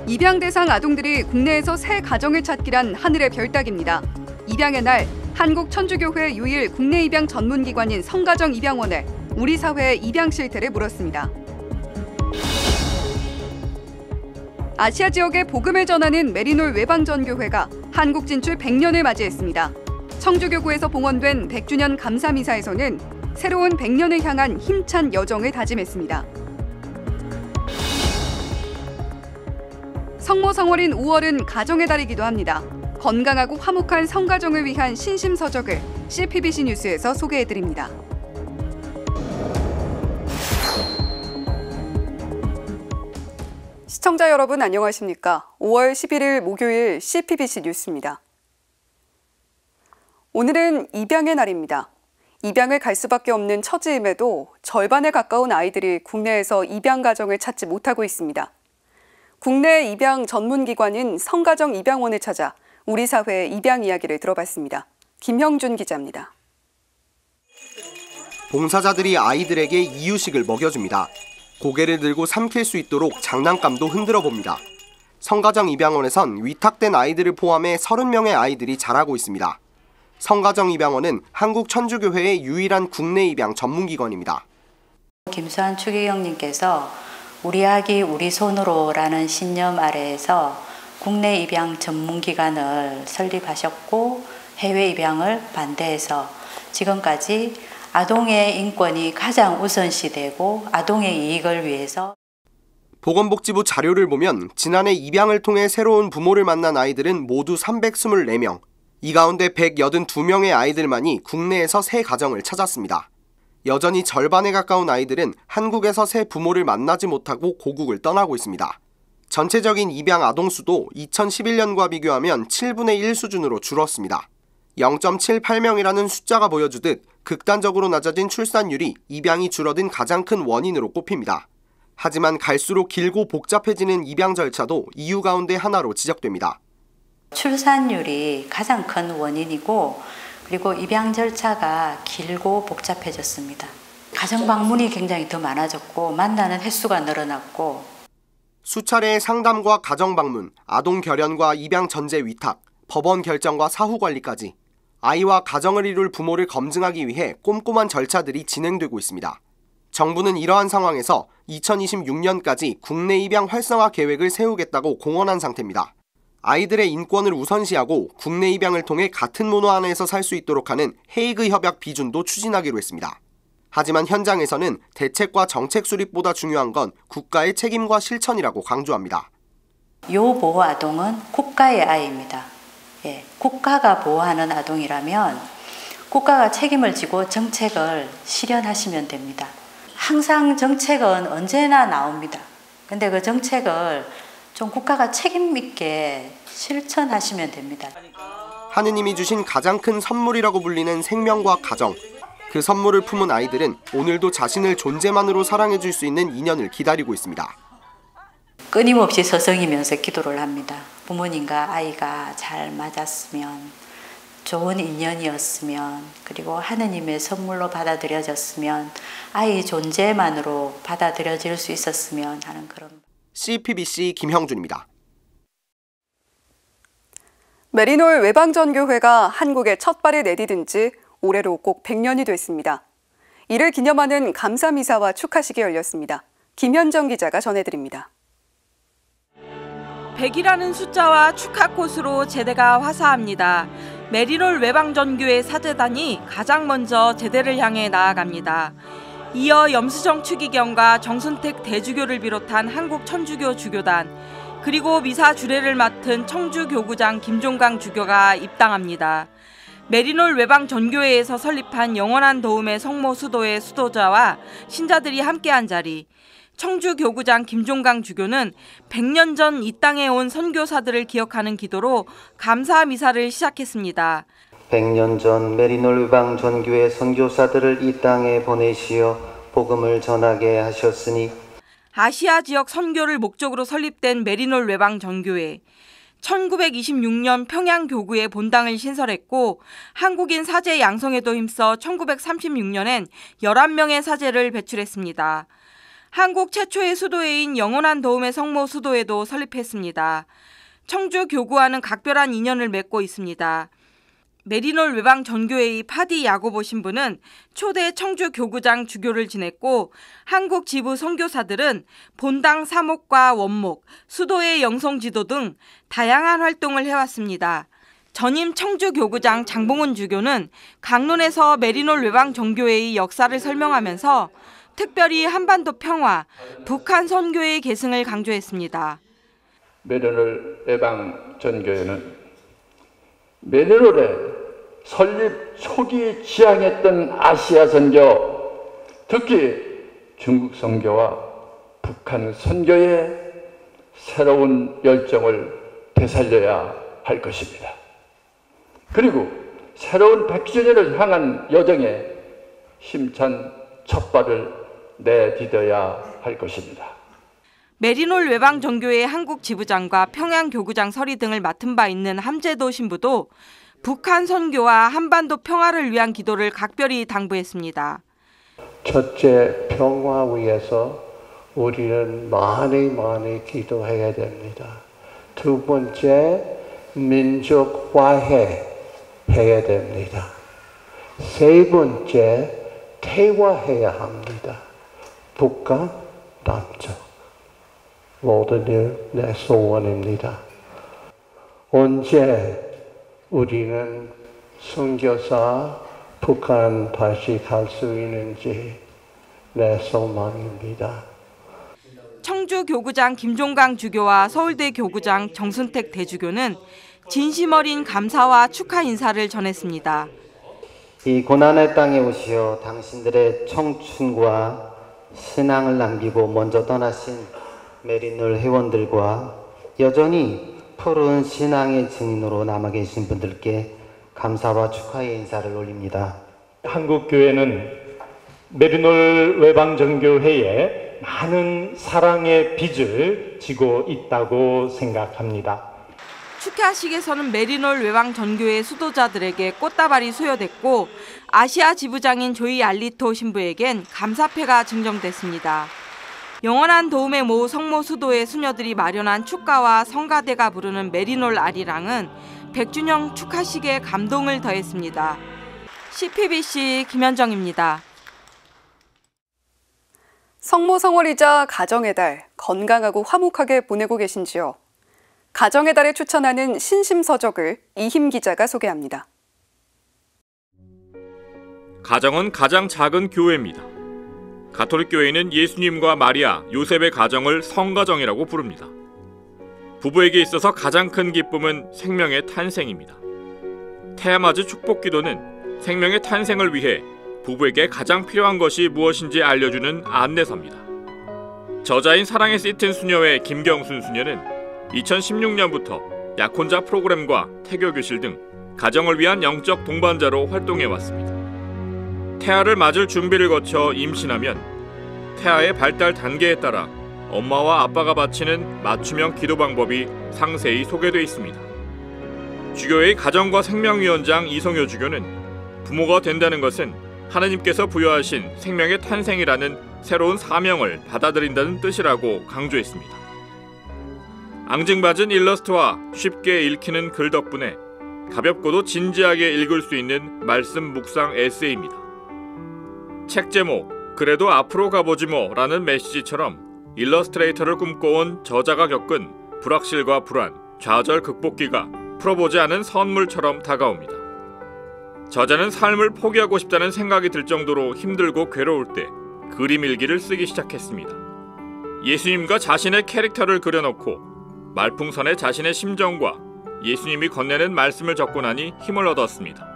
입양 대상 아동들이 국내에서 새 가정을 찾기란 하늘의 별따기입니다. 입양의 날, 한국 천주교회 유일 국내 입양 전문기관인 성가정 입양원에 우리 사회의 입양 실태를 물었습니다. 아시아 지역에 복음을 전하는 메리놀 외방전교회가 한국 진출 100년을 맞이했습니다. 청주교구에서 봉헌된 100주년 감사미사에서는 새로운 100년을 향한 힘찬 여정을 다짐했습니다. 성모성월인 5월은 가정의 달이기도 합니다. 건강하고 화목한 성가정을 위한 신심서적을 CPBC 뉴스에서 소개해드립니다. 시청자 여러분 안녕하십니까? 5월 11일 목요일 CPBC 뉴스입니다. 오늘은 입양의 날입니다. 입양을 갈 수밖에 없는 처지임에도 절반에 가까운 아이들이 국내에서 입양 가정을 찾지 못하고 있습니다. 국내 입양 전문기관인 성가정 입양원을 찾아 우리 사회의 입양 이야기를 들어봤습니다. 김형준 기자입니다. 봉사자들이 아이들에게 이유식을 먹여줍니다. 고개를 들고 삼킬 수 있도록 장난감도 흔들어 봅니다. 성가정 입양원에선 위탁된 아이들을 포함해 30명의 아이들이 자라고 있습니다. 성가정 입양원은 한국 천주교회의 유일한 국내 입양 전문기관입니다. 김수환 추기경님께서 우리 아기 우리 손으로라는 신념 아래에서 국내 입양 전문기관을 설립하셨고 해외 입양을 반대해서 지금까지 아동의 인권이 가장 우선시되고 아동의 이익을 위해서 보건복지부 자료를 보면 지난해 입양을 통해 새로운 부모를 만난 아이들은 모두 324명. 이 가운데 182명의 아이들만이 국내에서 새 가정을 찾았습니다. 여전히 절반에 가까운 아이들은 한국에서 새 부모를 만나지 못하고 고국을 떠나고 있습니다. 전체적인 입양 아동 수도 2011년과 비교하면 7분의 1 수준으로 줄었습니다. 0.78명이라는 숫자가 보여주듯 극단적으로 낮아진 출산율이 입양이 줄어든 가장 큰 원인으로 꼽힙니다. 하지만 갈수록 길고 복잡해지는 입양 절차도 이유 가운데 하나로 지적됩니다. 출산율이 가장 큰 원인이고 그리고 입양 절차가 길고 복잡해졌습니다. 가정 방문이 굉장히 더 많아졌고 만나는 횟수가 늘어났고 수차례의 상담과 가정 방문, 아동 결연과 입양 전제 위탁, 법원 결정과 사후 관리까지 아이와 가정을 이룰 부모를 검증하기 위해 꼼꼼한 절차들이 진행되고 있습니다. 정부는 이러한 상황에서 2026년까지 국내 입양 활성화 계획을 세우겠다고 공언한 상태입니다. 아이들의 인권을 우선시하고 국내 입양을 통해 같은 문화 안에서 살 수 있도록 하는 헤이그 협약 비준도 추진하기로 했습니다. 하지만 현장에서는 대책과 정책 수립보다 중요한 건 국가의 책임과 실천이라고 강조합니다. 요보호 아동은 국가의 아이입니다. 국가가 보호하는 아동이라면 국가가 책임을 지고 정책을 실현하시면 됩니다. 항상 정책은 언제나 나옵니다. 근데 그 정책을 좀 국가가 책임 있게 실천하시면 됩니다. 하느님이 주신 가장 큰 선물이라고 불리는 생명과 가정. 그 선물을 품은 아이들은 오늘도 자신을 존재만으로 사랑해줄 수 있는 인연을 기다리고 있습니다. 끊임없이 서성이면서 기도를 합니다. 부모님과 아이가 잘 맞았으면, 좋은 인연이었으면, 그리고 하느님의 선물로 받아들여졌으면, 아이 존재만으로 받아들여질 수 있었으면 하는 그런. CPBC 김형준입니다. 메리놀 외방전교회가 한국에 첫 발을 내디딘 지 올해로 꼭 100년이 됐습니다. 이를 기념하는 감사미사와 축하식이 열렸습니다. 김현정 기자가 전해드립니다. 100이라는 숫자와 축하꽃으로 제대가 화사합니다. 메리놀 외방전교회 사제단이 가장 먼저 제대를 향해 나아갑니다. 이어 염수정 추기경과 정순택 대주교를 비롯한 한국 천주교 주교단, 그리고 미사 주례를 맡은 청주교구장 김종강 주교가 입당합니다. 메리놀 외방 전교회에서 설립한 영원한 도움의 성모 수도의 수도자와 신자들이 함께한 자리, 청주교구장 김종강 주교는 100년 전 이 땅에 온 선교사들을 기억하는 기도로 감사 미사를 시작했습니다. 100년 전 메리놀 외방 전교회 선교사들을 이 땅에 보내시어 복음을 전하게 하셨으니 아시아 지역 선교를 목적으로 설립된 메리놀 외방 전교회. 1926년 평양교구에 본당을 신설했고 한국인 사제 양성에도 힘써 1936년엔 11명의 사제를 배출했습니다. 한국 최초의 수도회인 영원한 도움의 성모 수도회도 설립했습니다. 청주 교구와는 각별한 인연을 맺고 있습니다. 메리놀 외방 전교회의 파디 야고보 신부는 초대 청주 교구장 주교를 지냈고 한국 지부 선교사들은 본당 사목과 원목, 수도의 영성지도 등 다양한 활동을 해왔습니다. 전임 청주 교구장 장봉훈 주교는 강론에서 메리놀 외방 전교회의 역사를 설명하면서 특별히 한반도 평화, 북한 선교의 계승을 강조했습니다. 메리놀 외방 전교회는 메리놀의 설립 초기에 지향했던 아시아 선교, 특히 중국 선교와 북한 선교의 새로운 열정을 되살려야 할 것입니다. 그리고 새로운 100주년을 향한 여정에 힘찬 첫발을 내디뎌야 할 것입니다. 메리놀 외방 전교회 한국 지부장과 평양 교구장 서리 등을 맡은 바 있는 함재도 신부도 북한 선교와 한반도 평화를 위한 기도를 각별히 당부했습니다. 첫째, 평화 위해서 우리는 많이 기도해야 됩니다. 두 번째, 민족 화해 해야 됩니다. 세 번째, 대화해야 합니다. 북한, 남쪽. 모든 일 내 소원입니다. 언제 우리는 선교사 북한 다시 갈 수 있는지 내 소망입니다. 청주 교구장 김종강 주교와 서울대 교구장 정순택 대주교는 진심 어린 감사와 축하 인사를 전했습니다. 이 고난의 땅에 오시어 당신들의 청춘과 신앙을 남기고 먼저 떠나신 메리놀 회원들과 여전히 푸른 신앙의 증인으로 남아 계신 분들께 감사와 축하의 인사를 올립니다. 한국교회는 메리놀 외방전교회에 많은 사랑의 빚을 지고 있다고 생각합니다. 축하식에서는 메리놀 외방 전교회 수도자들에게 꽃다발이 수여됐고 아시아 지부장인 조이 알리토 신부에겐 감사패가 증정됐습니다. 영원한 도움의 모 성모 수도의 수녀들이 마련한 축가와 성가대가 부르는 메리놀 아리랑은 100주년 축하식에 감동을 더했습니다. CPBC 김현정입니다. 성모 성월이자 가정의 달, 건강하고 화목하게 보내고 계신지요? 가정의 달에 추천하는 신심서적을 이힘 기자가 소개합니다. 가정은 가장 작은 교회입니다. 가톨릭 교회는 예수님과 마리아, 요셉의 가정을 성가정이라고 부릅니다. 부부에게 있어서 가장 큰 기쁨은 생명의 탄생입니다. 태아맞이 축복기도는 생명의 탄생을 위해 부부에게 가장 필요한 것이 무엇인지 알려주는 안내서입니다. 저자인 사랑에 씻은 수녀의 김경순 수녀는 2016년부터 약혼자 프로그램과 태교교실 등 가정을 위한 영적 동반자로 활동해왔습니다. 태아를 맞을 준비를 거쳐 임신하면 태아의 발달 단계에 따라 엄마와 아빠가 바치는 맞춤형 기도 방법이 상세히 소개되어 있습니다. 주교회의 가정과 생명위원장 이성효 주교는 부모가 된다는 것은 하나님께서 부여하신 생명의 탄생이라는 새로운 사명을 받아들인다는 뜻이라고 강조했습니다. 앙증맞은 일러스트와 쉽게 읽히는 글 덕분에 가볍고도 진지하게 읽을 수 있는 말씀 묵상 에세이입니다. 책 제목, 그래도 앞으로 가보지 뭐라는 메시지처럼 일러스트레이터를 꿈꿔온 저자가 겪은 불확실과 불안, 좌절 극복기가 풀어보지 않은 선물처럼 다가옵니다. 저자는 삶을 포기하고 싶다는 생각이 들 정도로 힘들고 괴로울 때 그림 일기를 쓰기 시작했습니다. 예수님과 자신의 캐릭터를 그려놓고 말풍선에 자신의 심정과 예수님이 건네는 말씀을 적고 나니 힘을 얻었습니다.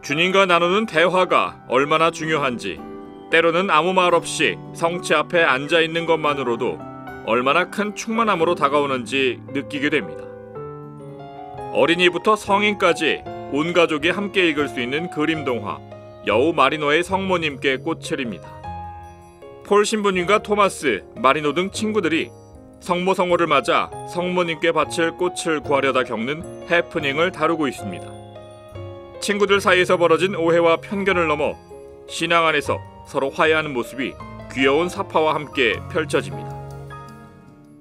주님과 나누는 대화가 얼마나 중요한지, 때로는 아무 말 없이 성체 앞에 앉아있는 것만으로도 얼마나 큰 충만함으로 다가오는지 느끼게 됩니다. 어린이부터 성인까지 온 가족이 함께 읽을 수 있는 그림 동화 여우 마리노의 성모님께 꽃을입니다. 폴 신부님과 토마스, 마리노 등 친구들이 성모 성호를 맞아 성모님께 바칠 꽃을 구하려다 겪는 해프닝을 다루고 있습니다. 친구들 사이에서 벌어진 오해와 편견을 넘어 신앙 안에서 서로 화해하는 모습이 귀여운 사파와 함께 펼쳐집니다.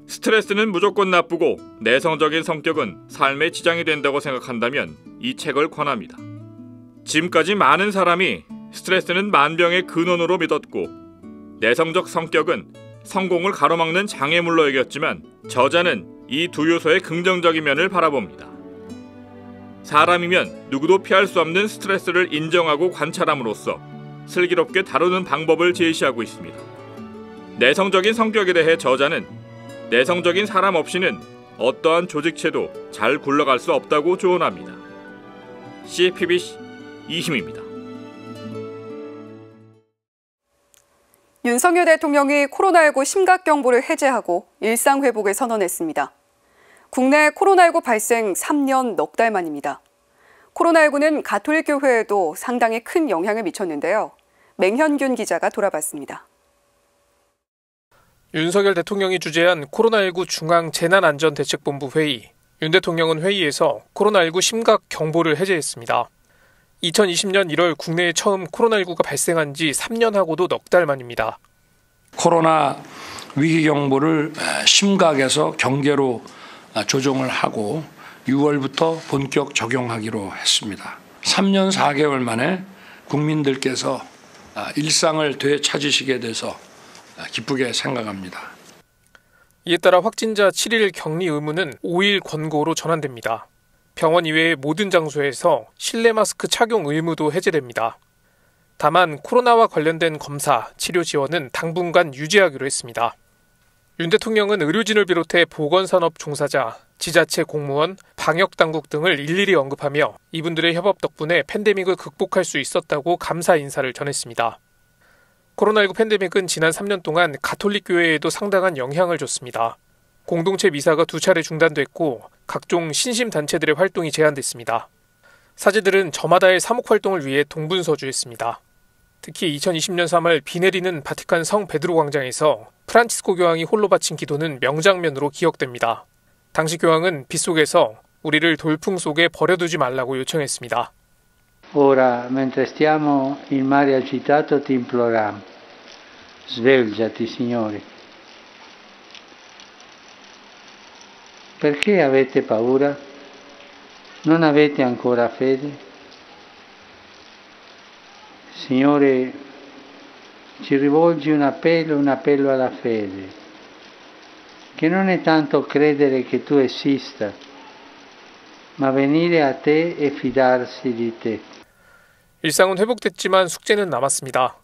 스트레스는 무조건 나쁘고 내성적인 성격은 삶에 지장이 된다고 생각한다면 이 책을 권합니다. 지금까지 많은 사람이 스트레스는 만병의 근원으로 믿었고 내성적 성격은 성공을 가로막는 장애물로 여겼지만 저자는 이 두 요소의 긍정적인 면을 바라봅니다. 사람이면 누구도 피할 수 없는 스트레스를 인정하고 관찰함으로써 슬기롭게 다루는 방법을 제시하고 있습니다. 내성적인 성격에 대해 저자는 내성적인 사람 없이는 어떠한 조직체도 잘 굴러갈 수 없다고 조언합니다. CPBC 이힘입니다. 윤석열 대통령이 코로나19 심각경보를 해제하고 일상회복을 선언했습니다. 국내 코로나19 발생 3년 넉 달 만입니다. 코로나19는 가톨릭 교회에도 상당히 큰 영향을 미쳤는데요. 맹현균 기자가 돌아봤습니다. 윤석열 대통령이 주재한 코로나19 중앙재난안전대책본부 회의. 윤 대통령은 회의에서 코로나19 심각경보를 해제했습니다. 2020년 1월 국내에 처음 코로나19가 발생한 지 3년하고도 넉 달 만입니다. 코로나 위기경보를 심각에서 경계로 조정을 하고 6월부터 본격 적용하기로 했습니다. 3년 4개월 만에 국민들께서 일상을 되찾으시게 돼서 기쁘게 생각합니다. 이에 따라 확진자 7일 격리 의무는 5일 권고로 전환됩니다. 병원 이외의 모든 장소에서 실내 마스크 착용 의무도 해제됩니다. 다만 코로나와 관련된 검사, 치료 지원은 당분간 유지하기로 했습니다. 윤 대통령은 의료진을 비롯해 보건산업 종사자, 지자체 공무원, 방역당국 등을 일일이 언급하며 이분들의 협업 덕분에 팬데믹을 극복할 수 있었다고 감사 인사를 전했습니다. 코로나19 팬데믹은 지난 3년 동안 가톨릭 교회에도 상당한 영향을 줬습니다. 공동체 미사가 2차례 중단됐고 각종 신심단체들의 활동이 제한됐습니다. 사제들은 저마다의 사목활동을 위해 동분서주했습니다. 특히 2020년 3월 비 내리는 바티칸 성 베드로 광장에서 프란치스코 교황이 홀로 바친 기도는 명장면으로 기억됩니다. 당시 교황은 빗속에서 우리를 돌풍 속에 버려두지 말라고 요청했습니다. Ora, mentre stiamo in mare agitato, ti imploriamo. Svegliati, Signore. Perché avete paura? Non avete ancora fede? Signore, ci rivolgi un appello alla fede, che non è tanto credere che tu esista, ma venire a te e fidarsi di te. 일상은 회복됐지만 숙제는 남았습니다.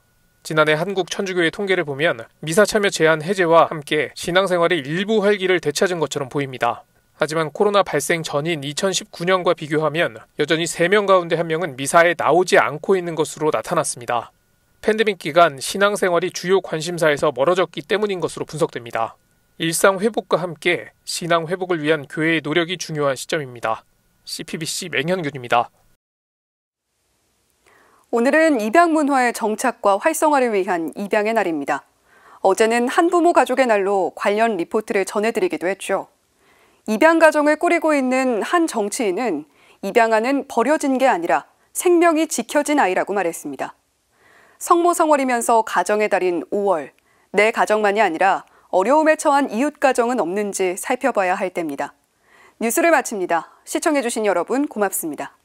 지난해 한국천주교회 통계를 보면 미사 참여 제한 해제와 함께 신앙생활의 일부 활기를 되찾은 것처럼 보입니다. 하지만 코로나 발생 전인 2019년과 비교하면 여전히 3명 가운데 1명은 미사에 나오지 않고 있는 것으로 나타났습니다. 팬데믹 기간 신앙생활이 주요 관심사에서 멀어졌기 때문인 것으로 분석됩니다. 일상 회복과 함께 신앙 회복을 위한 교회의 노력이 중요한 시점입니다. CPBC 맹현균입니다. 오늘은 입양 문화의 정착과 활성화를 위한 입양의 날입니다. 어제는 한부모 가족의 날로 관련 리포트를 전해드리기도 했죠. 입양 가정을 꾸리고 있는 한 정치인은 입양아는 버려진 게 아니라 생명이 지켜진 아이라고 말했습니다. 성모성월이면서 가정의 달인 5월, 내 가정만이 아니라 어려움에 처한 이웃 가정은 없는지 살펴봐야 할 때입니다. 뉴스를 마칩니다. 시청해주신 여러분 고맙습니다.